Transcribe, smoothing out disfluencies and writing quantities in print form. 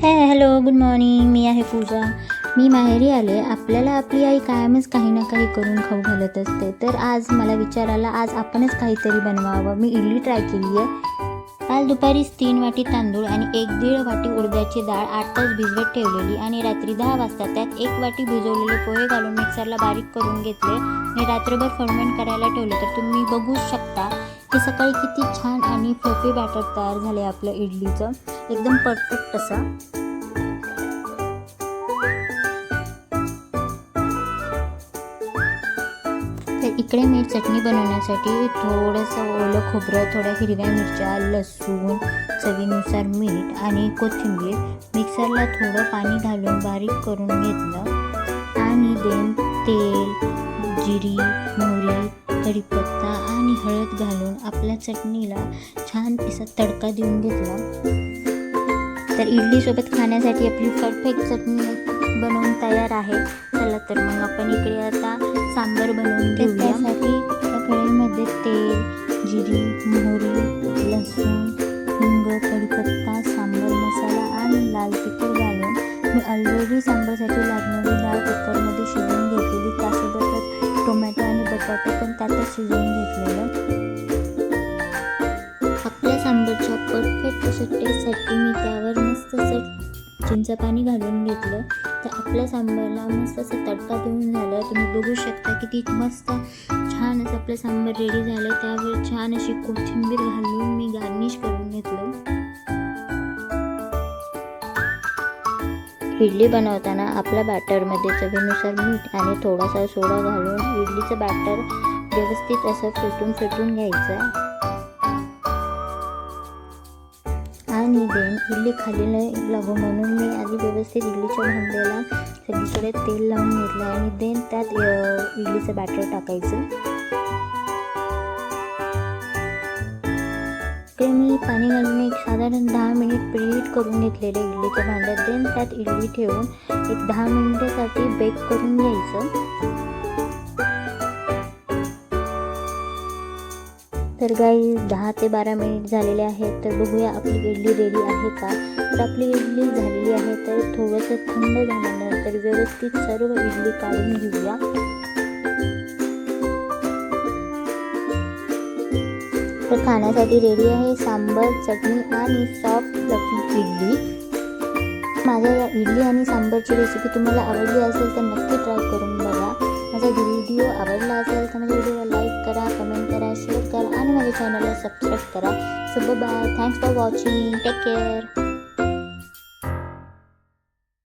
Hello good morning. मी आहे पूजा. मी माहेरी आले. आपल्याला आपली आई कायमच काही ना काही करून खाऊ घालत असते. तर आज मला विचार आला, आज आपणच काहीतरी बनवावं. मी इडली ट्राय केली आहे. काल दुपारीच 3 वाटी तांदूळ आणि 1-1.5 वाटी उडदाची डाळ 8 तास भिजवत ठेवलेली आणि रात्री 10 वाजता त्यात 1 वाटी भिजवलेले पोहे घालून मिक्सरला बारीक करून घेतले आणि रात्रभर फर्मेंट करायला ठेवले. तर तुम्ही बघू शकता की सकाळी किती छान आणि फ्लफी बॅटर तयार झाले आपलं इडलीचं, एकदम परफेक्ट असा. तर इकडे मी चटणी बनवण्यासाठी थोडंसं ओलं खोबरं, थोड्या हिरव्या मिरच्या, लसूण, चवीनुसार मीठ आणि कोथिंबीर मिक्सरला थोडं पाणी घालून बारीक करून घेतलं आणि तेल, जिरी, मोहरी, कढीपत्ता आणि हळद घालून आपल्या चटणीला छान असा तडका देऊन घेतला. तर इडलीसोबत खाण्यासाठी आपली परफेक्ट चटणी बनवून तयार आहे. चला तर मग आपण इकडे आता सांबार बनवून घेऊ. त्यासाठी कढईमध्ये तेल, जिरी, मोहरी, लसूण, हिंग, कढीपत्ता, सांबार मसाला आणि लाल तिखट घालून मी ऑलरेडी सांबारसाठी लागणारी डाळ कुकरमध्ये शिजवून घेतलेली. त्यासोबतच टोमॅटो आणि बटाटे पण त्यातच शिजवून घेतलेलं. आपल्या सांबारच्या परफेक्ट अशा टेस्टसाठी मी त्यावर मस्त असं चिंच पाणी घालून घेतलं. तर आपल्या सांबारला मस्त असं तडका देऊन झालं. तुम्ही बघू शकता किती मस्त छान असं आपलं सांबार रेडी झालं. त्यावर छान अशी कोथिंबीर घालून मी गार्निश करून घेतलं. इडली बनवताना आपल्या बॅटरमध्ये चवीनुसार मीठ आणि थोडासा सोडा घालून इडलीचं बॅटर व्यवस्थित असं फेटून घ्यायचं आणि इडली खाली नाही लागू म्हणून मी आधी व्यवस्थित इडलीच्या भांड्याला सगळीकडे तेल लावून घेतलं आणि त्यात इडलीचं बॅटर टाकायचं. ते मी पाणी घालून एक साधारण 10 मिनिट प्रीहीट करून घेतलेलं इडलीच्या भांड्यात. त्यात इडली ठेवून एक 10 मिनिटासाठी बेक करून घ्यायचं. तर गाईस 10 ते 12 मिनिट झालेले आहेत. तर बघूया आपली इडली रेडी आहे का. तर आपली इडली झालेली आहे. तर थोडंसं थंड झाल्यानंतर व्यवस्थित सर्व इडली काढून घेऊया. तर खाण्यासाठी रेडी आहे सांबार, चटणी आणि सॉफ्ट फ्लफी इडली. माझ्या या इडली आणि सांबारची रेसिपी तुम्हाला आवडली असेल तर नक्की ट्राय करून बघा. माझा व्हिडिओ आवडला असेल तर माझ्या व्हिडिओला लाईक करा, कमेंट करा, शेअर करा आणि माझ्या चॅनलला सबस्क्राईब करा. So bye. Thanks for watching. Take care.